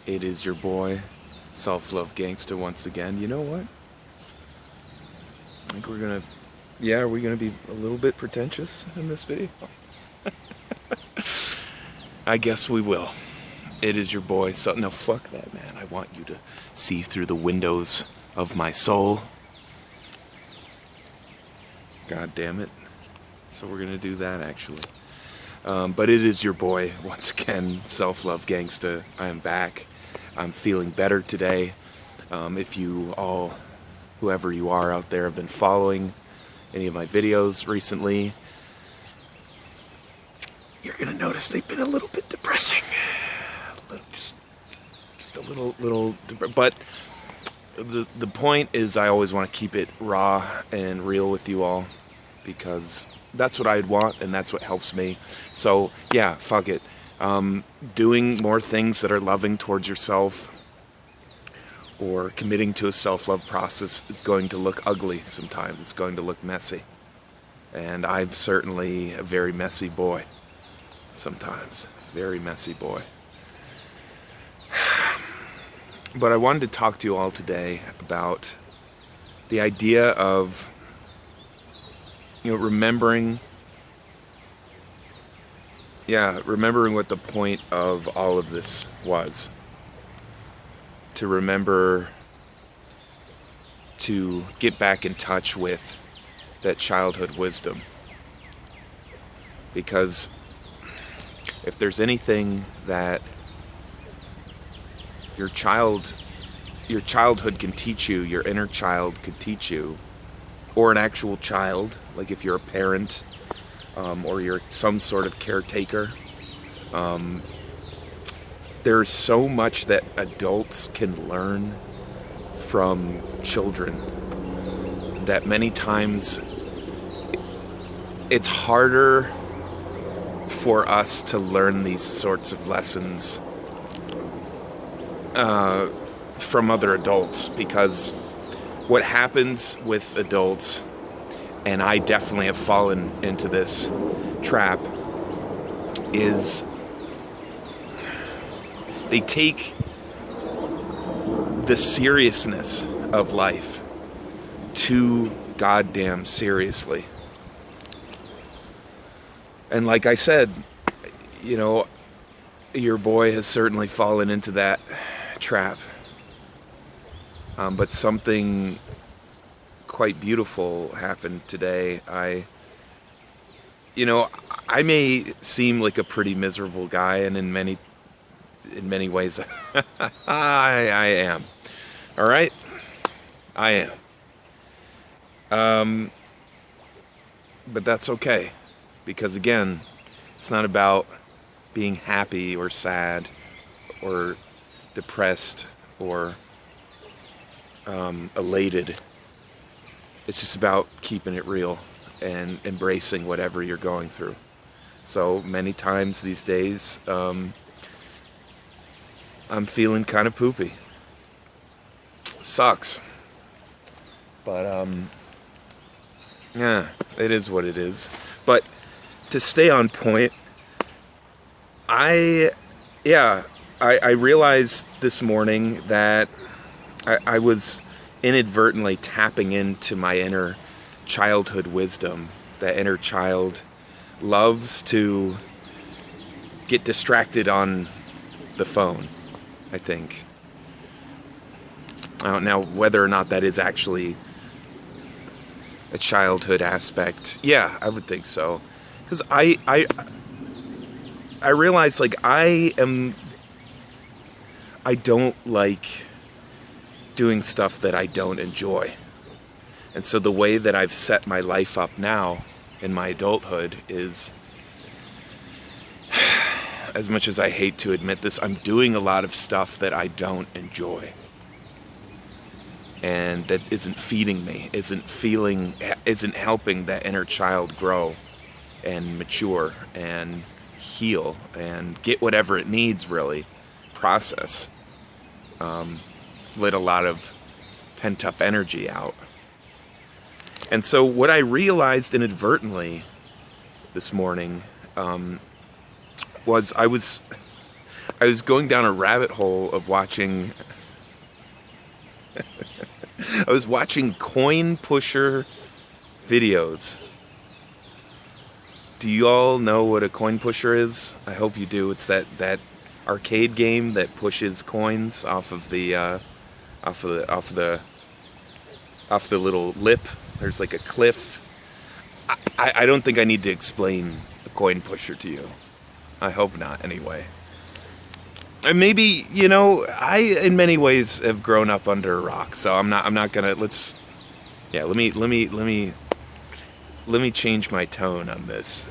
It is your boy, Self-Love Gangsta once again. You know what? I think are we gonna be a little bit pretentious in this video? I guess we will. It is your boy, no, fuck that, man. I want you to see through the windows of my soul. God damn it. So we're gonna do that, actually. But it is your boy, once again, Self-Love Gangsta. I am back. I'm feeling better today. If you all, whoever you are out there, have been following any of my videos recently, you're gonna notice they've been a little bit depressing. Just a little, but the point is I always want to keep it raw and real with you all, because that's what I'd want and that's what helps me. So yeah, fuck it. Doing more things that are loving towards yourself or committing to a self-love process is going to look ugly sometimes. It's going to look messy. And I'm certainly a very messy boy. Sometimes. Very messy boy. But I wanted to talk to you all today about the idea of, remembering what the point of all of this was. To remember to get back in touch with that childhood wisdom. Because if there's anything that your childhood can teach you, your inner child could teach you, or an actual child, like if you're a parent, or you're some sort of caretaker, there's so much that adults can learn from children that many times it's harder for us to learn these sorts of lessons from other adults, because what happens with adults, and I definitely have fallen into this trap, is they take the seriousness of life too goddamn seriously. And like I said, your boy has certainly fallen into that trap. But something quite beautiful happened today. I may seem like a pretty miserable guy, and in many ways, I am. All right, I am. But that's okay, because again, it's not about being happy or sad or depressed or elated. It's just about keeping it real and embracing whatever you're going through. So many times these days, I'm feeling kind of poopy. Sucks. But, yeah, it is what it is. But to stay on point, I realized this morning that I was inadvertently tapping into my inner childhood wisdom. That inner child loves to get distracted on the phone, I think. I don't know whether or not that is actually a childhood aspect. Yeah, I would think so. Because I realize, I don't like doing stuff that I don't enjoy. And so the way that I've set my life up now in my adulthood is, as much as I hate to admit this, I'm doing a lot of stuff that I don't enjoy. And that isn't feeding me, isn't helping that inner child grow and mature and heal and get whatever it needs, really, process. Let a lot of pent-up energy out. And so what I realized inadvertently this morning was I was I was going down a rabbit hole of watching. I was watching coin pusher videos. Do you all know what a coin pusher is? I hope you do. It's that arcade game that pushes coins off of the little lip. There's like a cliff. I don't think I need to explain a coin pusher to you. I hope not, anyway. And maybe, I in many ways have grown up under a rock, so I'm not gonna let me change my tone on this.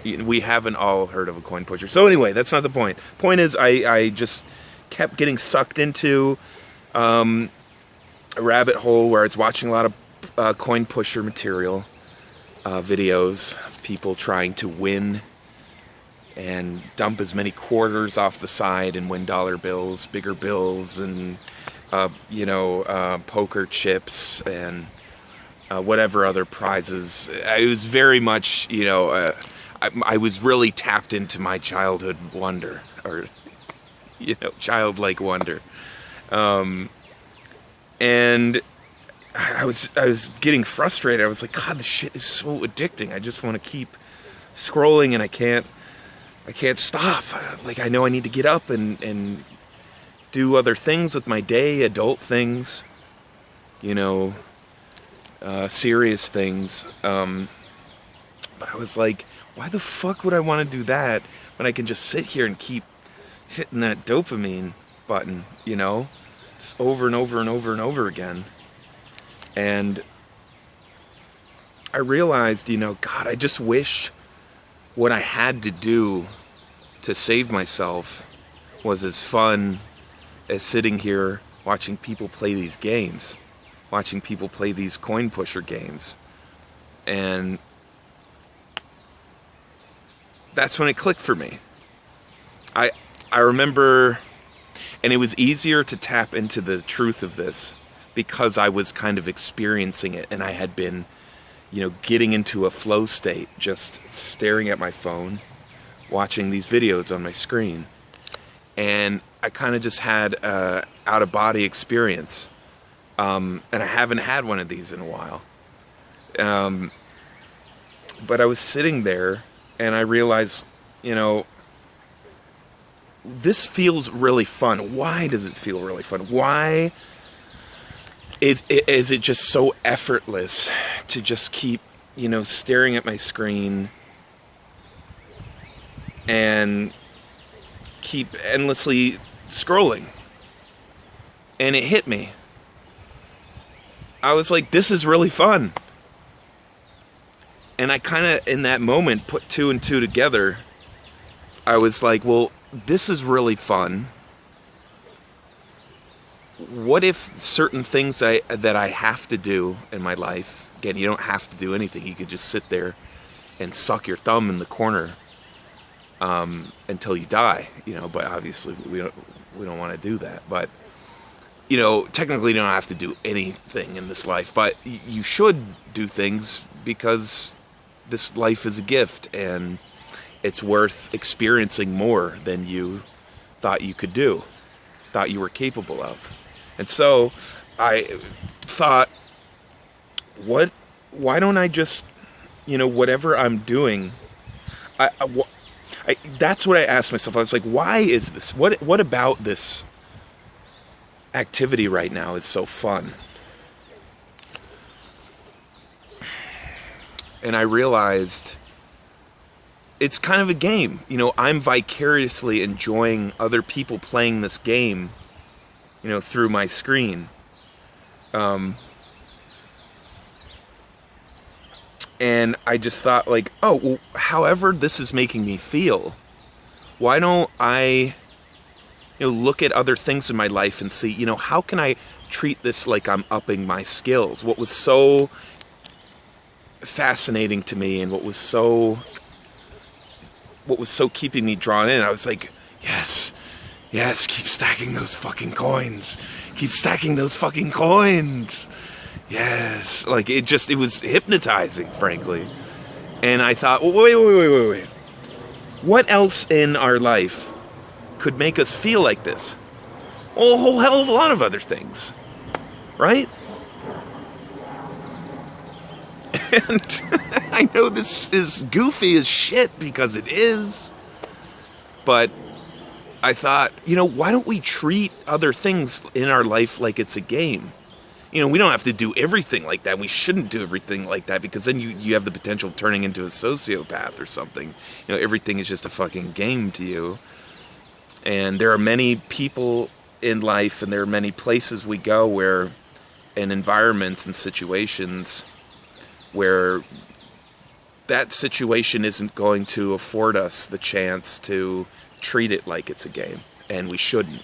We haven't all heard of a coin pusher. So anyway, that's not the point. Point is, I just kept getting sucked into a rabbit hole where I was watching a lot of coin pusher material, videos of people trying to win and dump as many quarters off the side and win dollar bills, bigger bills, and poker chips and whatever other prizes. It was very much, I was really tapped into my childhood wonder, or childlike wonder, and I was getting frustrated. I was like, God, this shit is so addicting. I just want to keep scrolling, and I can't stop. Like, I know I need to get up and do other things with my day, adult things, serious things. But I was like, why the fuck would I want to do that when I can just sit here and keep hitting that dopamine button, just over and over and over and over again. And I realized, God, I just wish what I had to do to save myself was as fun as sitting here watching people play these games, watching people play these coin pusher games. And that's when it clicked for me. I remember, and it was easier to tap into the truth of this because I was kind of experiencing it, and I had been, getting into a flow state, just staring at my phone, watching these videos on my screen. And I kind of just had a out-of-body experience. And I haven't had one of these in a while. But I was sitting there, and I realized, this feels really fun. Why does it feel really fun? Why is it just so effortless to just keep, staring at my screen and keep endlessly scrolling? And it hit me. I was like, this is really fun. And I kind of, in that moment, put two and two together. I was like, well, this is really fun. What if certain things that I have to do in my life, again, you don't have to do anything. You could just sit there and suck your thumb in the corner until you die, but obviously we don't want to do that. But, technically you don't have to do anything in this life, but you should do things because this life is a gift and it's worth experiencing more than you thought you could do, thought you were capable of. And so I thought, why don't I just, whatever I'm doing, that's what I asked myself. I was like, why is this? What about this activity right now is so fun? And I realized it's kind of a game. I'm vicariously enjoying other people playing this game, through my screen. And I just thought, like, oh, well, however this is making me feel, why don't I, look at other things in my life and see, how can I treat this like I'm upping my skills? What was so fascinating to me and what was so keeping me drawn in, I was like, yes, keep stacking those fucking coins. Keep stacking those fucking coins. Yes. Like, it was hypnotizing, frankly. And I thought, well, wait. What else in our life could make us feel like this? Well, a whole hell of a lot of other things, right? And I know this is goofy as shit because it is, but I thought, why don't we treat other things in our life like it's a game? We don't have to do everything like that. We shouldn't do everything like that, because then you have the potential of turning into a sociopath or something. Everything is just a fucking game to you. And there are many people in life, and there are many places we go where, and environments and situations where that situation isn't going to afford us the chance to treat it like it's a game, and we shouldn't.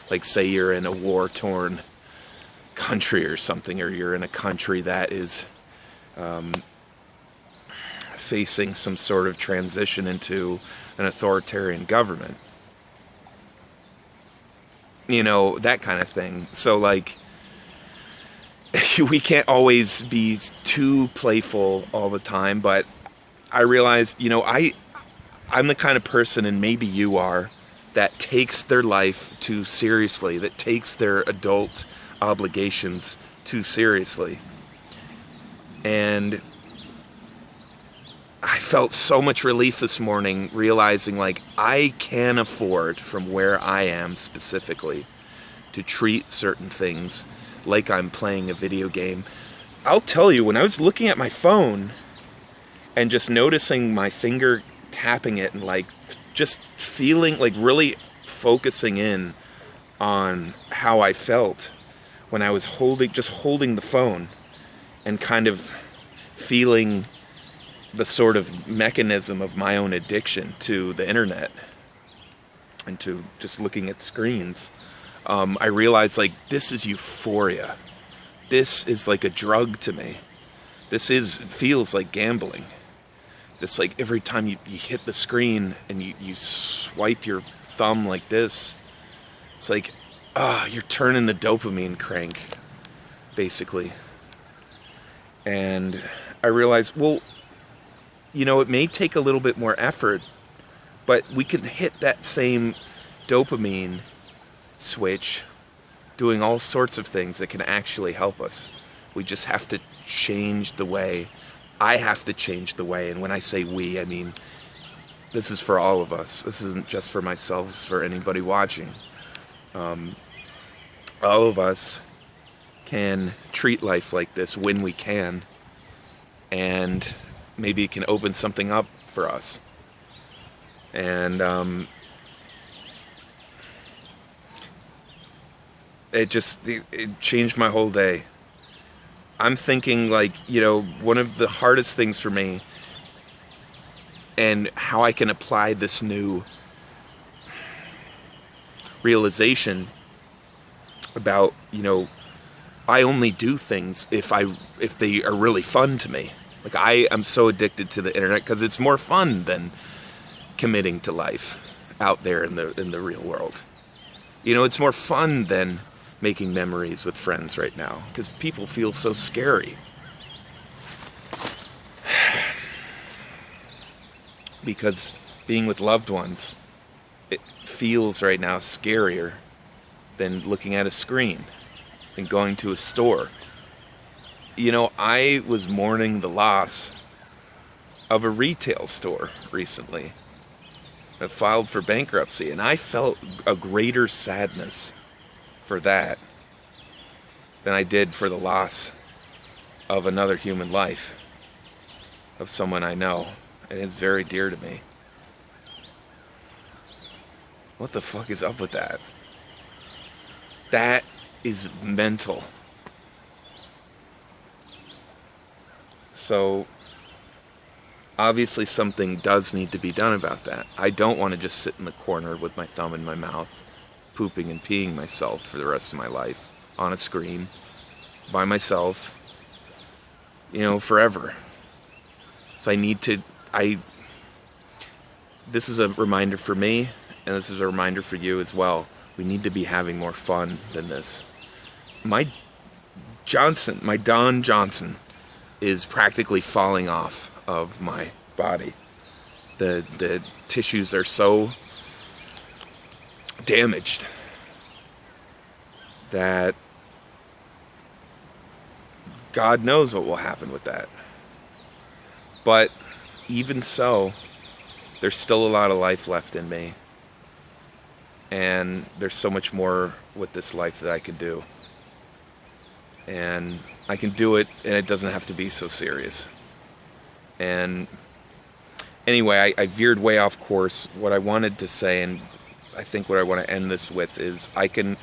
Like, say you're in a war-torn country or something, or you're in a country that is facing some sort of transition into an authoritarian government. That kind of thing. So, like, we can't always be too playful all the time, but I realized, I'm the kind of person, and maybe you are, that takes their life too seriously, that takes their adult obligations too seriously. And I felt so much relief this morning realizing, like, I can afford, from where I am specifically, to treat certain things like I'm playing a video game. I'll tell you, when I was looking at my phone and just noticing my finger tapping it and, like, just feeling, like, really focusing in on how I felt when I was holding the phone, and kind of feeling the sort of mechanism of my own addiction to the internet and to just looking at screens, I realized, like, this is euphoria. This is like a drug to me. Feels like gambling. Just like every time you hit the screen and you swipe your thumb like this, it's like, you're turning the dopamine crank, basically. And I realized, well, it may take a little bit more effort, but we can hit that same dopamine switch doing all sorts of things that can actually help us. We just have to change the way. I have to change the way. And when I say we, I mean, this is for all of us. This isn't just for myself, it's for anybody watching. All of us can treat life like this when we can, and maybe it can open something up for us. And it changed my whole day. I'm thinking, like, one of the hardest things for me, and how I can apply this new realization about, I only do things if they are really fun to me. Like, I am so addicted to the internet because it's more fun than committing to life out there in the real world. It's more fun than making memories with friends right now, because people feel so scary. Because being with loved ones, it feels right now scarier than looking at a screen, than going to a store. I was mourning the loss of a retail store recently that filed for bankruptcy, and I felt a greater sadness for that than I did for the loss of another human life, of someone I know, and it's very dear to me. What the fuck is up with that? That is mental. So, obviously something does need to be done about that. I don't want to just sit in the corner with my thumb in my mouth, pooping and peeing myself for the rest of my life on a screen by myself, forever. So this is a reminder for me, and this is a reminder for you as well. We need to be having more fun than this. My Don Johnson is practically falling off of my body. The tissues are so damaged. That God knows what will happen with that. But even so, there's still a lot of life left in me. And there's so much more with this life that I could do. And I can do it, and it doesn't have to be so serious. And anyway, I veered way off course. What I wanted to say, and I think what I want to end this with, is I can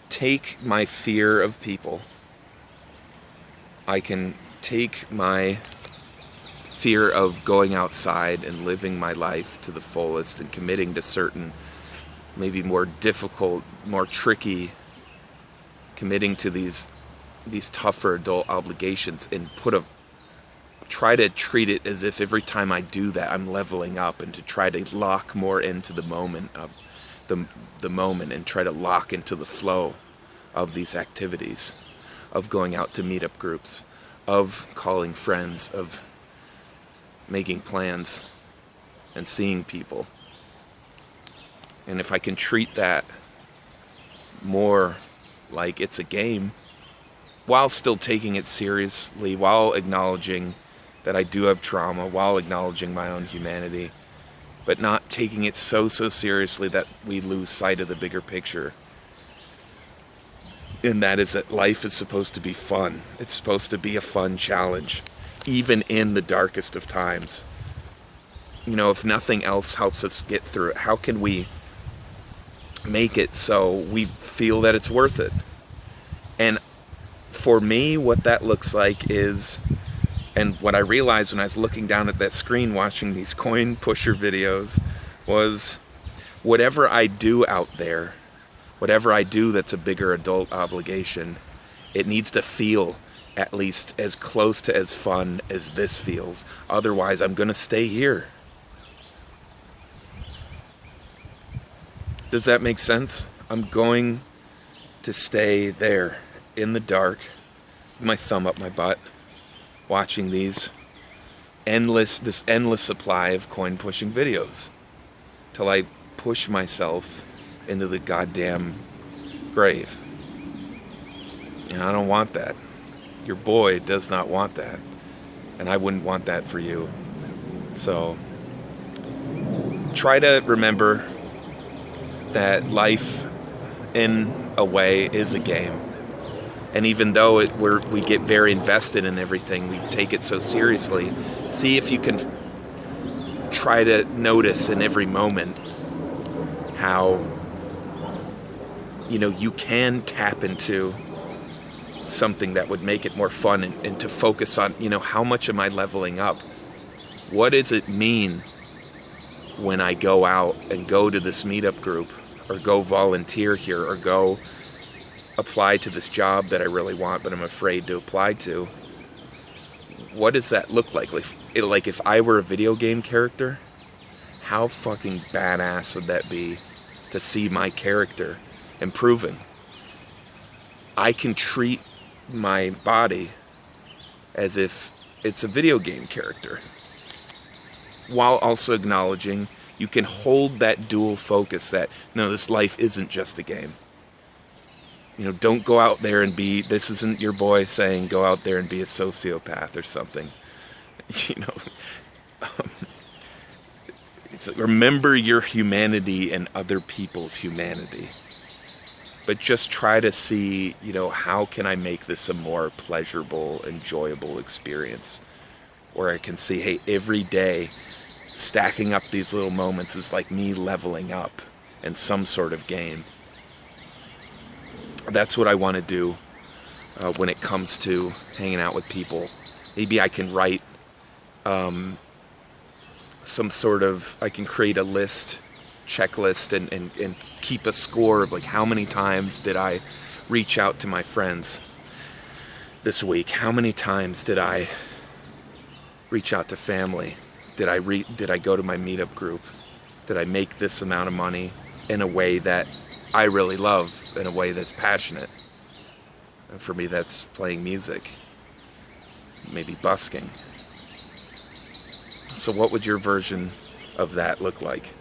take my fear of people. I can take my fear of going outside and living my life to the fullest and committing to certain, maybe more difficult, more tricky, committing to these tougher adult obligations, and try to treat it as if every time I do that I'm leveling up, and to try to lock more into the moment of the moment, and try to lock into the flow of these activities, of going out to meetup groups, of calling friends, of making plans and seeing people. And if I can treat that more like it's a game, while still taking it seriously, while acknowledging that I do have trauma, while acknowledging my own humanity, but not taking it so seriously that we lose sight of the bigger picture. And that is that life is supposed to be fun. It's supposed to be a fun challenge, even in the darkest of times. You know, if nothing else helps us get through it, how can we make it so we feel that it's worth it? And for me, what that looks like is, and what I realized when I was looking down at that screen watching these coin pusher videos, was whatever I do out there, whatever I do that's a bigger adult obligation, it needs to feel at least as close to as fun as this feels. Otherwise, I'm going to stay here. Does that make sense? I'm going to stay there in the dark, with my thumb up my butt, watching this endless supply of coin pushing videos, till I push myself into the goddamn grave. And I don't want that. Your boy does not want that. And I wouldn't want that for you. So try to remember that life, in a way, is a game. And even though we get very invested in everything, we take it so seriously, see if you can try to notice in every moment how, you can tap into something that would make it more fun, and to focus on, how much am I leveling up? What does it mean when I go out and go to this meetup group, or go volunteer here, or go apply to this job that I really want but I'm afraid to apply to? What does that look like? Like if I were a video game character, how fucking badass would that be to see my character improving? I can treat my body as if it's a video game character, while also acknowledging you can hold that dual focus that, no, this life isn't just a game. Don't go out there and this isn't your boy saying go out there and be a sociopath or something. It's remember your humanity and other people's humanity. But just try to see, how can I make this a more pleasurable, enjoyable experience? Where I can see, hey, every day stacking up these little moments is like me leveling up in some sort of game. That's what I want to do when it comes to hanging out with people. Maybe I can write I can create a checklist and keep a score of like how many times did I reach out to my friends this week? How many times did I reach out to family? Did I go to my meetup group? Did I make this amount of money in a way that I really love, in a way that's passionate? And for me, that's playing music, maybe busking. So what would your version of that look like?